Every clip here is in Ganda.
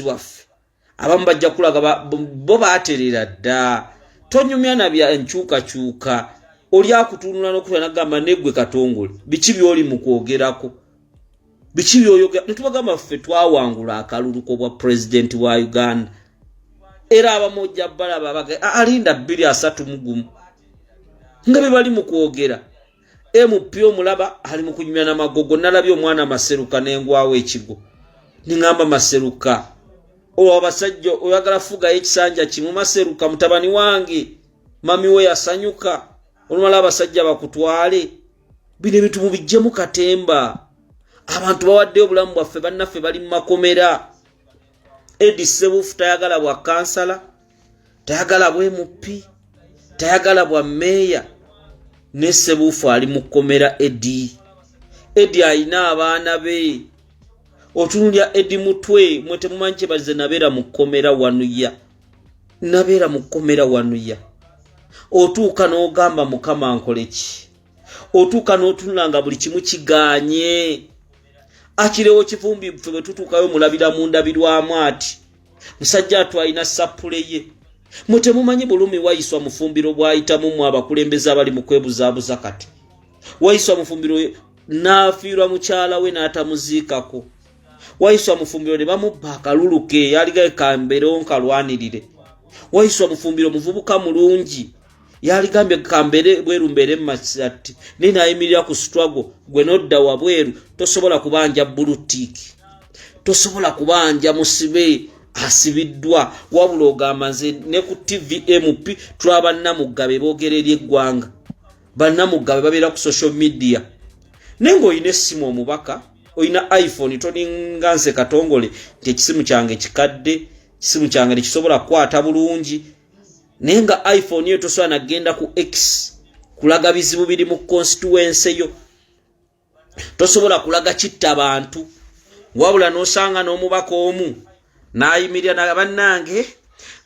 waffe abamu bajja kulaga bo baaterera dda tonyumya nabya enkyukakyuka oli akutunula n'okutya nagamba neggwe Katongole biki by'oli mu kwogerako biki by'oyogera ne tubagamba ffe twawangula akaluluko bwa president wa Uganda era abamojja balaba baga alinda 231 nga be bali mu kwogera MP omulaba ali mu kunyumya n'amagogo nalabye omwana Maseruka n'engwawo ekigo ningamba Maseruka abasajja oyagala fuga ekisanja kimu Maseruka mutabani wange mami we yasanyuka olumala abasajja bakutwale bine bitu mubijje mu katemba abantu bawadde obulamu bwaffe bannaffe bali mu makomera Edi Sebufu tayagala bwa kansala tayagala bwa MP tayagala bwa meya ne Sebufu ali mu komera Edi ayina abaana be otunulya Edi mutwe mwete mumanje baze nabera mu komera wanuya otuuka n'ogamba Mukama nkoleki otuuka n'otunulanga buli kimu kiganye akirewo kivumbi ffe bwe tutuukayo mulabira mu ndabirwamu ati musajja atwalina sapule ye mwete mumanyi bulumi wayiswa mufumbiro bwayitamu mu abakulembeze abali mu kwebuzaabuza kati wayiswa mufumbiro n'afiirwa mukyala we n'atamuziikako wayiswa mufumbiro ne bamubba akaluluke yaligaye kambere nkalwanirire wayiswa mufumbiro muvubuka mulungi yaligambye kambere bweru mbere masati nina ayimirira ku struggle gwe nodda wabweru tosobola kubanja bulutiki tosobola kubanja musibe asibiddwa wabula ogamaze ne ku TV MP tulaba Namugabe bogererye eggwanga bannamugabe babeera ku social media nengo oyina essimu omubaka oyina iPhone toninganse Katongole nti ekisimu kyange kikadde kisimu kyange tekisobola kukwata bulungi nenga iPhone yo tosobola nagenda ku X kulaga bizibu biri mu constituency yo tosobola kulaga kitta abantu wabula nosanga n'omubaka omu nayimirira na bannange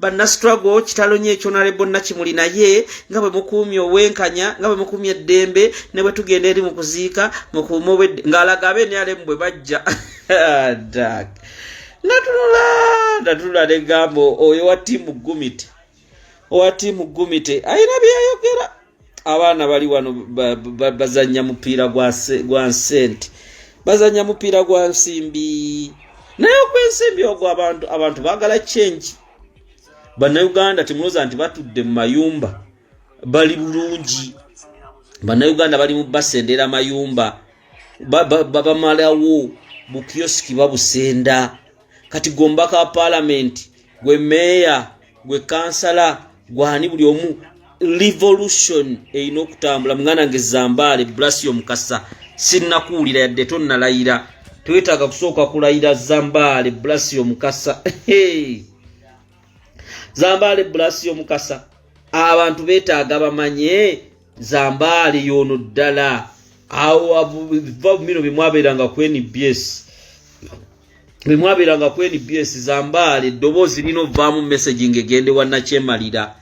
banna struggle kitalonye ekyo nalebo nakimuli naye nga bwe mukumye owenkanya nga bwe mukumye eddembe ne bwe tugenda eri mu kuziika mukumwe ngalagabe ne ale mbwe bajja dak natulula ne gambo oyo wa timu gumite ayina byayogera abaana bali wano bazanya mupiira gwa nsente bazanya mupiira gwa nsimbi naye okwensimbi ogwo abantu bagala change Bannayuganda temuloza nti batudde mu mayumba bali bulungi Bannayuganda bali mu basendera mayumba babamalawo bukioski babusenda kati gombaka wa parliament gwe meya gwe kansala gwani buli omu revolution eyina okutambula mungana ngezambale Blasio Mukasa sinnakuwulira yadde tonnalayira twetaaga kusooka kulayira Zambale Blasio Mukasa Zambale Blasio Mukasa abantu betaaga bamanye Zambale yono ddala awo bino bimwaberanga ku NBS Zambale eddoboozi lino vaamu messaging egende wannakyemalira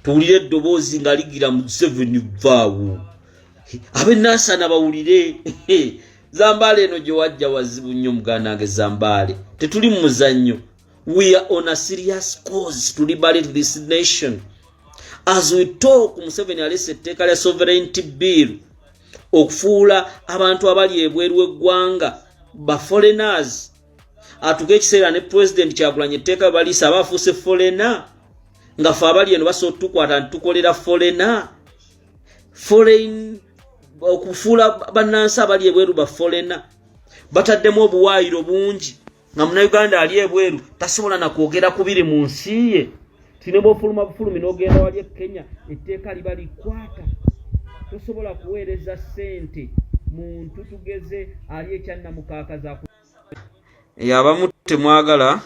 tuwulire eddoboozi nga ligira mu 7 vaawo abenasana bawulire Zambale eno gye wajja wazibu nnyo muganange Zambale tetuli mu muzannyo. We are on a serious cause to liberate this nation. As we talk, Museveni alese etteeka lya sovereignty bill okufuula abantu abali ebweru w'eggwanga ba foreigners. Atuke ekiseera ne president Kyagulanyi etteeka balisa abafuuse foreigner nga fe abali eno basobola tukwata ntukolera foreign okufuula bannansi abali ebweru ba foreigner bataddemu obuwaayiro bungi nga Munnayuganda ali ebweru tasobola na kwogera kubiri mu nsi ye tinebo fuluma bufulumi n'ogenda wali e Kenya etteeka liba likwata tosobola kuweereza ssente muntu tugeze ali ekyanna mukaakaza abamu temwagala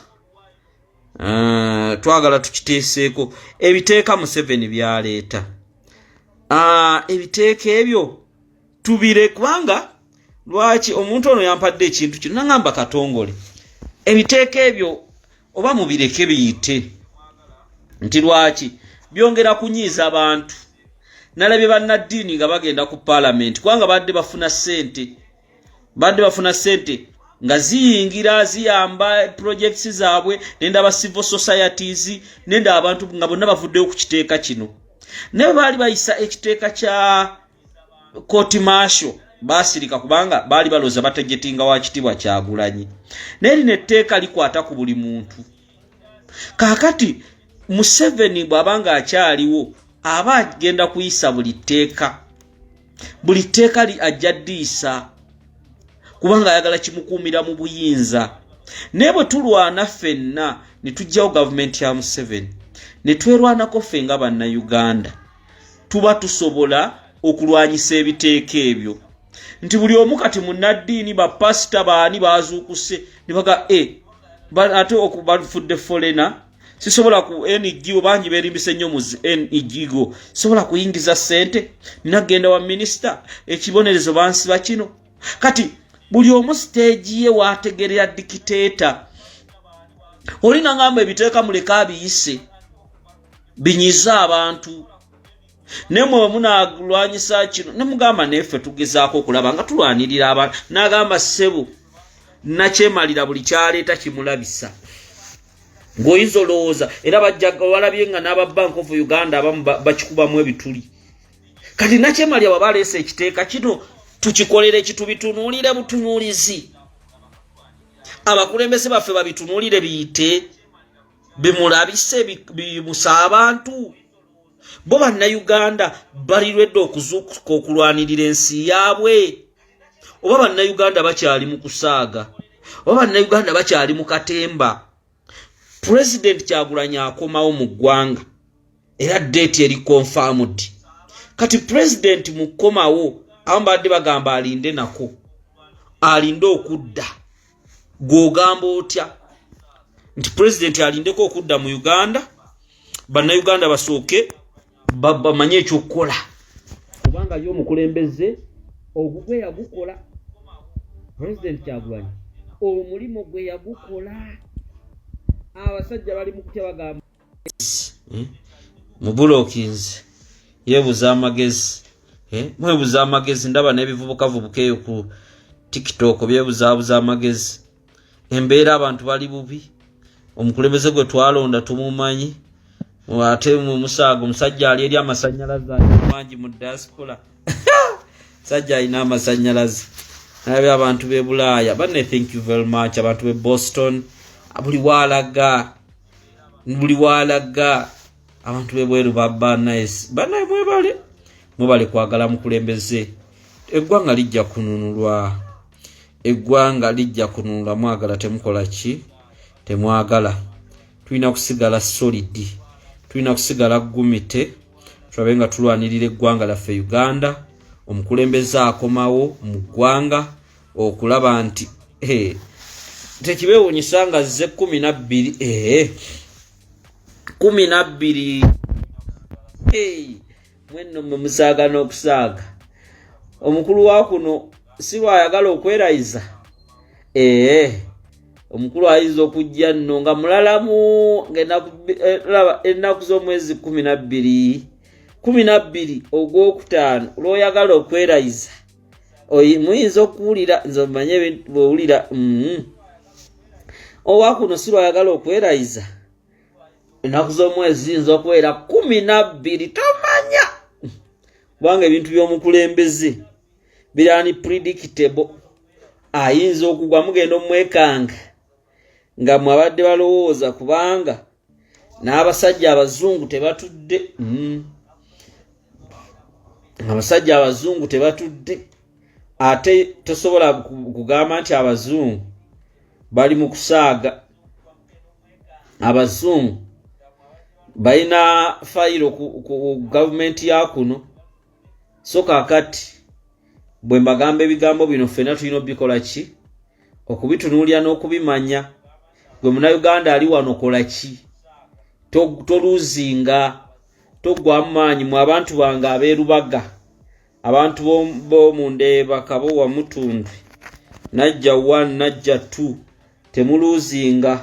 twagala tukiteeseeko ebiteeka Museveni byaleeta ebiteeka ebyo tubire kubanga lwaki omuntu ono yampadde ekintu kino nangamba Katongole ebiteeka ebyo oba mubireke biyite nti lwaki byongera kunyiiza abantu nalabye bannaddiini nga bagenda ku parliament kubanga badde bafuna ssente nga ziyingira ziyamba projects zaabwe nenda ba civil societies nenda abantu nga bonna bavuddeyo ku kiteeka kino ne baali bayisa ekiteeka kya court martial basirika kubanga baali baloza bategetinga wa kitibwa Kyagulanyi neri netteeka likwata ku buli muntu kakati Museveni bwabanga akyaliwo aba agenda kuyisa buli tteeka li ajjaddiisa kubanga ayagala kimukuumira mu buyinza naye bwe tulwana ffenna ne tujjawo gavumenti ya Museveni ne twerwanako ffe nga bannayuganda tuba tusobola okulwanyisa ebiteeka ebyo nti buli omu kati munnaddiini bapasita baani bazuukuse ne baga ate okubafudde folena sisobola ku NGO bangi berimbise nnyo mu NGO sisobola kuyingiza ssente ninagenda wa minisita ekibonerezo bansiba kino kati buli omu stage ye waategerera dikiteeta olina ngamba ebiteeka muleka biyise binyiza abantu nemwe munalwanyisa kino nemugamba neffe tugezaako okulaba nga tulwanirira abantu n'agamba ssebo nakyemalira buli kyaleeta kimulabisa ng'oyinza olowooza era walabye nga n'aba Bank of Uganda abamu bakikubamu ebituli kati nakyemalira baba aleese ekiteeka kino tukikolere kitubitunuulire butunuulizi abakulembeze baffe babitunuulire biyite bimulabise bimusa abantu bo bannayuganda balirwedde okuzuukuka okulwanirira ensi yaabwe oba bannayuganda bakyali mu kusaaga oba bannayuganda bakyali mu katemba President Kyagulanyi akomawo mu ggwanga era date eri confirmed kati president mukomawo ambadde bagamba alinde nako alinde okudda gogamba otya nti president alindeko okudda mu Uganda bannayuganda basooke bamanye ekyokukola kubanga yo omukulembeze ogugwe yagukola President Kyagulanyi omulimo gwe yagukola abasajja bali mu kutya bagamba mu Bulokins yebuza amagezi mwebuza amagezi ndaba n'ebivubukavubuka eyo ku TikTok byebuzabuza amagezi embeera abantu bali bubi omukulembeze gwe twalonda tumumanyi ate mu musaago omusajja ali eri amasanyalaze mangi mu diaspora sajja alina amasanyalaze nabe abantu be Bulaaya banne thank you very much abantu be Boston buli walaga abantu be bweru baba nice bana mwebale kwagala mukulembeze eggwanga lijja kununulwa mwagala temukola ki temwagala tulina kusigala solid tulina kusigala gumite tulabe nga tulwanirira eggwanga laffe Uganda omukulembeze akomawo mu ggwanga okulaba nti tekibeewuunyisa nga zze 12 mwenno mwe musaaga n'okusaaga omukulu wa kuno si lwayagala okwerayiza omukulu ayinza okujja nno nga mulalamu ennaku z'omwezi 12 ogwokutaano lw'oyagala okwerayiza muyinza okuwulira nze omanye bwewulira owakuno si lwayagala okwerayiza ennaku z'omwezi ziyinza okubeera 12 tomanya kubanga ebintu by'omukulembeze biri unpredictable ayinza okugwa mugenda omwekanga nga mwabadde balowooza kubanga n'abasajja abazungu tebatudde abasajja abazungu tebatudde ate tosobola kugamba nti abazungu bali mu kusaaga abazungu balina fayiro ku gavumenti ya kuno so kakati bwe mbagamba ebigambo bino ffenna tulina obikola ki okubitunuulya n'okubimanya gwe munnayuganda ali wano kola ki toluzinga togwamu maanyi mu abantu bange abeerubaga abantu b'omundeeba kabo wamutundwe najja 1 najja 2 temuluzinga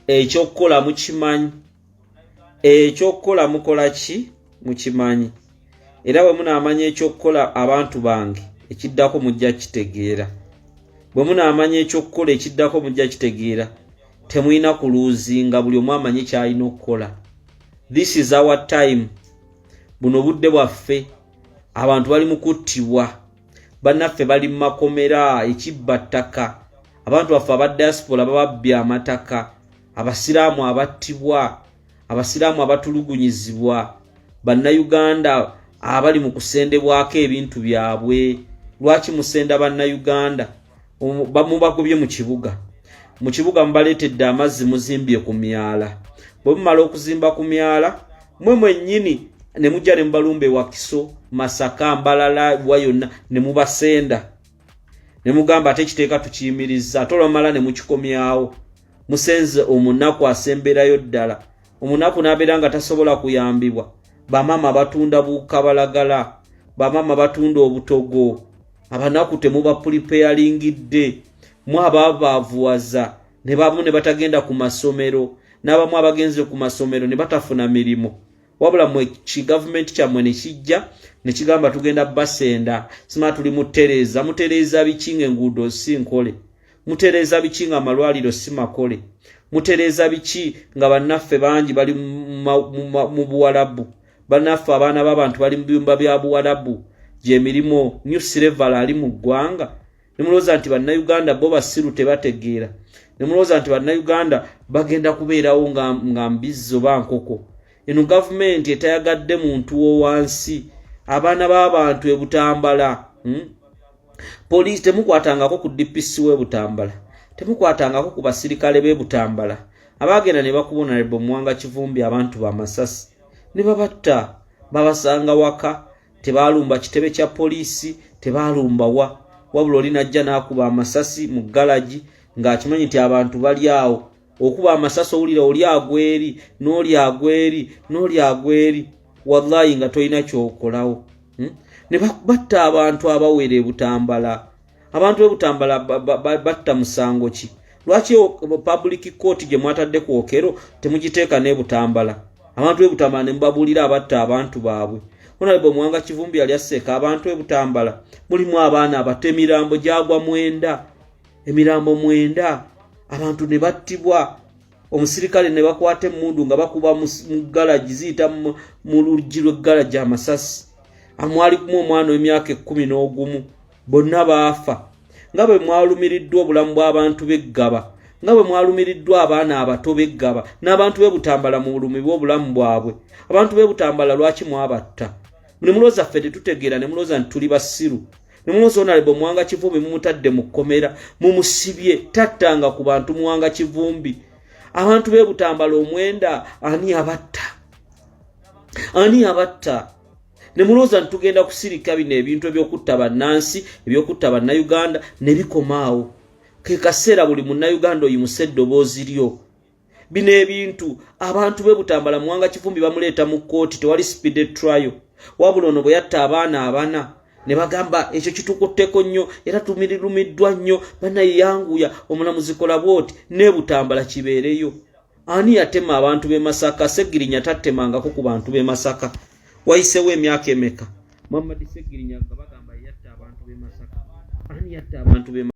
ekyokukola mukimanyi ekyokukola mukola ki mukimanyi era bwe munaamanya ekyokukola abantu bange ekiddako mujja kitegeera bwe munaamanya ekyokukola ekiddako mujja kitegeera temulina kuluuzinga buli omu amanye kyalina okukola. This is our time. Buno budde bwaffe abantu bali mu kuttibwa, bannaffe bali mu makomera ekibbattaka, abantu baffe aba diaspora bababbye amataka, abasiraamu abattibwa, abasiraamu abatulugunyizibwa, bannayuganda abali mu kusendebwako ebintu byabwe. Lwaki musenda bannayuganda? Mubagobye mu kibuga. Mu kibuga mubaleetedde amazzi muzimbye ku myala. Bwe mumala okuzimba ku myala mwe mwennyini ne mujja ne mubalumbe Wakiso, Masaka, Mbalala, wayonna ne mubasenda. Ne mugamba ate kiteeka tukiyimiriza, ate olwamala ne mukikomyawo. Musenze omunaku asemberayo ddala. Omunaku n'abeera nga tasobola kuyambibwa. Bamama batunda bukabalagala, bamama batunda obutogo. Abanaku temuba preparingidde. Mwe ababaavuwaza ne bamu ne batagenda ku masomero, n'abamu abagenze ku masomero ne batafuna mirimo. Wabula mwe government kyamwe ne kijja ne kigamba tugenda basenda, sima tuli mutereza. Mutereza bikinga enguudo si nkole, mutereza bikinga amalwaliro si makole, mutereza biki nga bannaffe bangi bali mu Buwarabu, bannaffe abaana b'abantu bali mu biyumba bya Buwarabu gy'emirimu. New Silver ali mu ggwanga. Ne mulowooza nti bannayuganda bo basiru tebategeera. Ne mulowooza nti bannayuganda bagenda kubeerawo nga mbizzo bankoko. Eno gavumenti etayagadde muntu wo wansi, abaana b'abantu ebutambala. Poliisi temukwatangako ku DPC we Butambala, temukwatangako ku basirikale b'e Butambala abagenda ne bakubona Honorable Mwanga Kivumbi abantu ba Masasi ne babatta, babasanga waka. Tebaalumba kitebe kya poliisi, tebaalumba wabula oli najja n'akuba amasasi mu galaji ng'akimanyi nti abantu bali awo. Okuba amasasi owulira oli agweri n'oli agweri n'oli agweri, wallahi nga tolina kyokolawo. Ne batta abantu abawera e Butambala. Abantu b'e Butambala batta musango ki? Lwaki public court gye mwatadde ku Okero temugiteeka n'e Butambala? Abantu b'e Butambala ne mubabuulira abatta abantu baabwe. Honorable Mwanga Kivumbi yali asseeka abantu e Butambala mulimu abaana abato, emirambo gyagwa 9, emirambo 9, abantu ne battibwa. Omusirikale ne bakwata emmundu nga bakuba mu galaji ziyita mu luggi lw'eggalaji amasasi. Amwali kumu omwana w'emyaka 11, bonna baafa. Nga bwe mwalumiriddwa obulamu bw'abantu b'eggaba, nga bwe mwalumiriddwa abaana abato b'eggaba, n'abantu b'e Butambala mu bulumi bw'obulamu bwabwe. Abantu b'e Butambala lwaki mwabatta? Ne mulowooza ffe tetutegeera, ne mulowooza nti tuli basiru. Ne mulowooza Honorable Mwanga Kivumbi mumutadde mu kkomera, mumusibye, tattanga ku bantu Mwanga Kivumbi. Abantu b'e Butambala 9 ani abatta? Ani abatta? Ne mulowooza nti tugenda kusirika bino ebintu ebyokutta bannansi, ebyokutta bannayuganda ne bikomaawo. Ke kaseera buli munnayuganda oyimuse eddoboozi lyo. Bino ebintu abantu b'e Butambala Mwanga Kivumbi bamuleeta mu kkooti, tewali speed trial. Wabula ono bwe yatta abaana 4 ne bagamba ekyo kitukutteko nnyo era tumirumiddwa nnyo, bannayeyanguya omulamuzi kola bwoti n'e Butambala kibeereyo. Ani yatema abantu b'e Masaka? Segirinya tattemangako ku bantu b'e Masaka. Wayisewo emyaka emeka Muhammad Segirinya bagamba yatta abantu b'e Masaka? Ani yatta abantu b'e